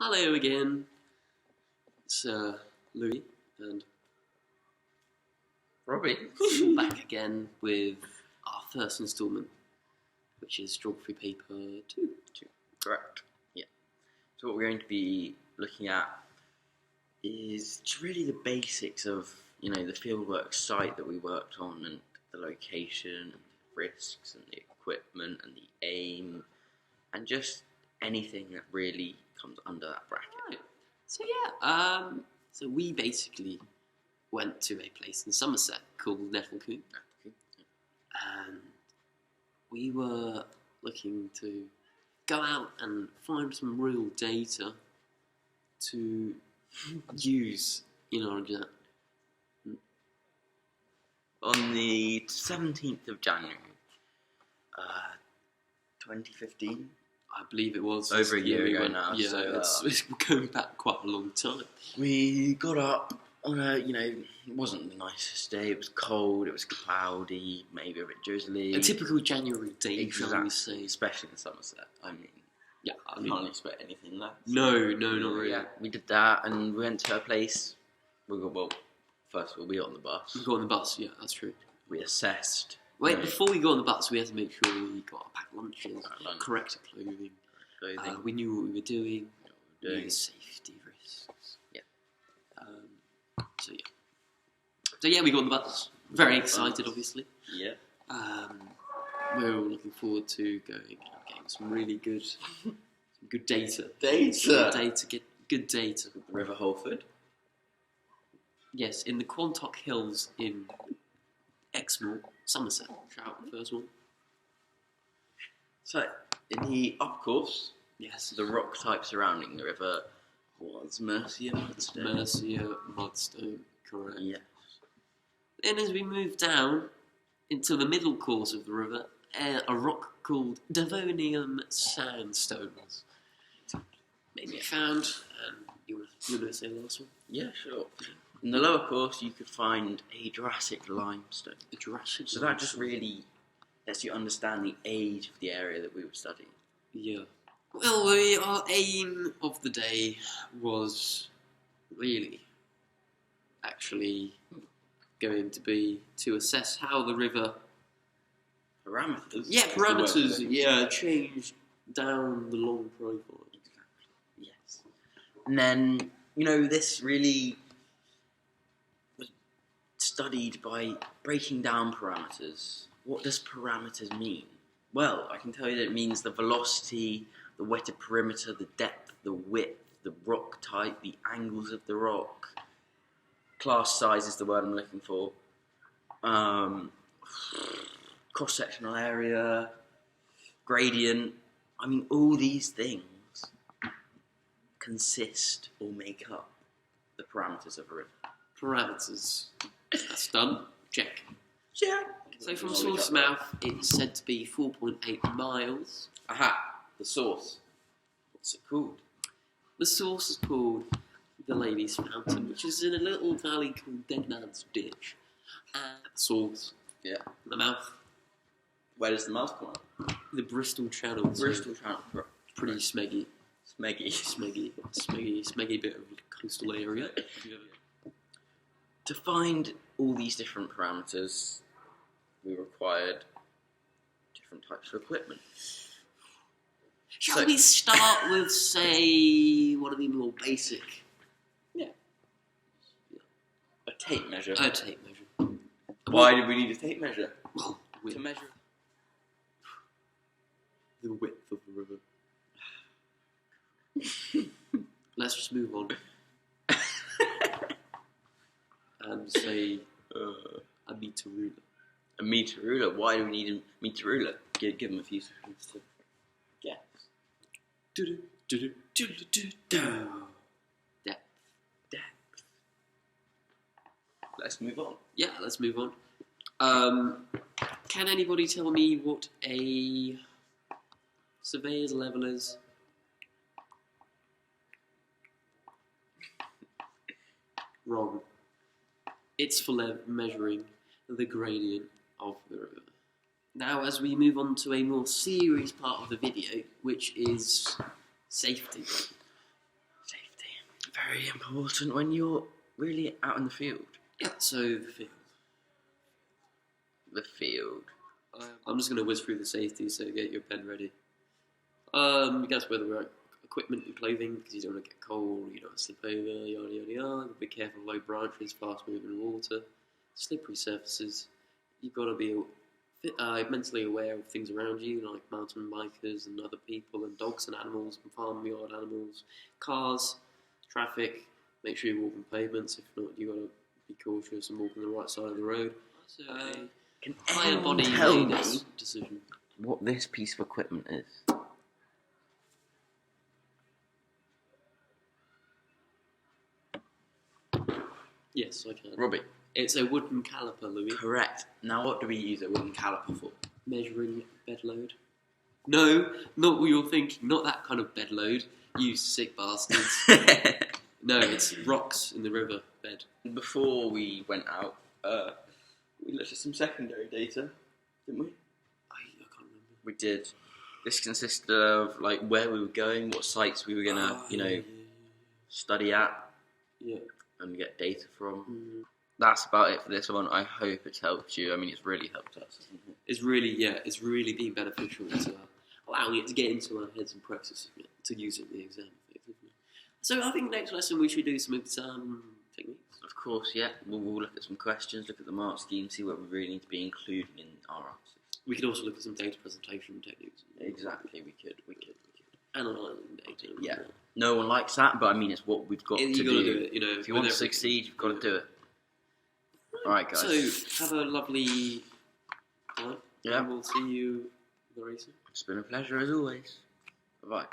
Hello again, it's Louis and Robbie. back again with our first instalment, which is Geography Paper 2. Correct. Yeah. So what we're going to be looking at is just really the basics of, the fieldwork site that we worked on and the location and the risks and the equipment and the aim and just anything that really comes under that bracket. Right. So so we basically went to a place in Somerset called Nettlecoombe, and we were looking to go out and find some real data to use in our exam. On the 17th of January, 2015. I believe it was over a year ago now. Yeah, so, it's going back quite a long time. We got up on it wasn't the nicest day. It was cold, it was cloudy, maybe a bit drizzly. A typical January day, exactly, shall we say. Especially in Somerset. I can't expect anything less. No, not really. Yeah, we did that and we went to a place. First of all, we got on the bus. We got on the bus, yeah, that's true. We assessed. Wait, before we got on the bus, we had to make sure we got our packed lunches, correct clothing. We knew what we were doing. Knew the safety risks. Yeah. So yeah, we got on the bus. Very excited, obviously. Yeah. We're all looking forward to getting some really good, data. Data. Good data. The River Holford. Yes, in the Quantock Hills in Exmoor, Somerset. Shout out the first one. So, in the up course, yes, the rock type surrounding the river was Mercia Mudstone. Correct. Yes. Then as we moved down into the middle course of the river, a rock called Devonian Sandstone was maybe found. You want to say the last one? Yeah, sure. In the lower course, you could find a Jurassic limestone. So that just really lets you understand the age of the area that we were studying. Yeah. Well, our aim of the day was really actually going to be to assess how the river parameters. Yeah, parameters. Yeah, changed down the long profile. Exactly. Yes. And then this really was studied by breaking down parameters. What does parameters mean? Well, I can tell you that it means the velocity, the wetted perimeter, the depth, the width, the rock type, the angles of the rock. Class size is the word I'm looking for. Cross-sectional area, gradient. All these things consist or make up the parameters of a river. Parameters. That's done. Check. Check. So from source to mouth, it's said to be 4.8 miles. Aha, the source. What's it called? The source is called the Lady's Fountain, which is in a little valley called Dead Man's Ditch. And the source. Yeah. The mouth. Where does the mouth come up? The Bristol Channel. Bristol Channel. Pretty smeggy. Smeggy bit of coastal area. To find all these different parameters, we required different types of equipment. Shall we start with, say, one of the more basic? Yeah. A tape measure. A tape measure. Why did we need a tape measure? Well, to measure the width of the river. Let's just move on. And say a meter ruler. A meter ruler? Why do we need a meter ruler? Give them a few seconds to guess. Depth. Let's move on. Yeah, let's move on. Can anybody tell me what a surveyor's level is? Wrong. It's for measuring the gradient of the river. Now, as we move on to a more serious part of the video, which is safety. very important when you're really out in the field. Yeah, so the field. The field. I'm just going to whiz through the safety, so get your pen ready. You guys wear the right equipment and clothing because you don't want to get cold, you don't want to slip over, yada yada yada. Be careful of low branches, fast moving water, slippery surfaces. You've got to be mentally aware of things around you, like mountain bikers and other people, and dogs and animals, and farmyard animals, cars, traffic. Make sure you walk on pavements. If not, you've got to be cautious and walk on the right side of the road. Can Higher anyone body tell me ladies decision. what this piece of equipment is? Yes, I can. Robbie. It's a wooden caliper, Louis. Correct. Now, what do we use a wooden caliper for? Measuring bed load. No, not what you're thinking. Not that kind of bed load. You sick bastards. No, it's rocks in the river bed. Before we went out, we looked at some secondary data, didn't we? I can't remember. We did. This consisted of like where we were going, what sites we were gonna, study at, and get data from. Mm. That's about it for this one. I hope it's helped you. I mean, it's really helped us, isn't it? It's really been beneficial to allowing it to get into our heads and processing it to use it in the exam. So I think next lesson we should do some exam techniques. Of course, yeah. We'll look at some questions, look at the mark scheme, see what we really need to be including in our answers. We could also look at some data presentation techniques. Exactly, we could. Analysing data. Yeah. No one likes that, but I mean, it's what we've got to do. You've got to do it, If you want to succeed, you've got to do it. Alright, guys. So, have a lovely time. Yeah. And we'll see you very soon. It's been a pleasure as always. Bye-bye.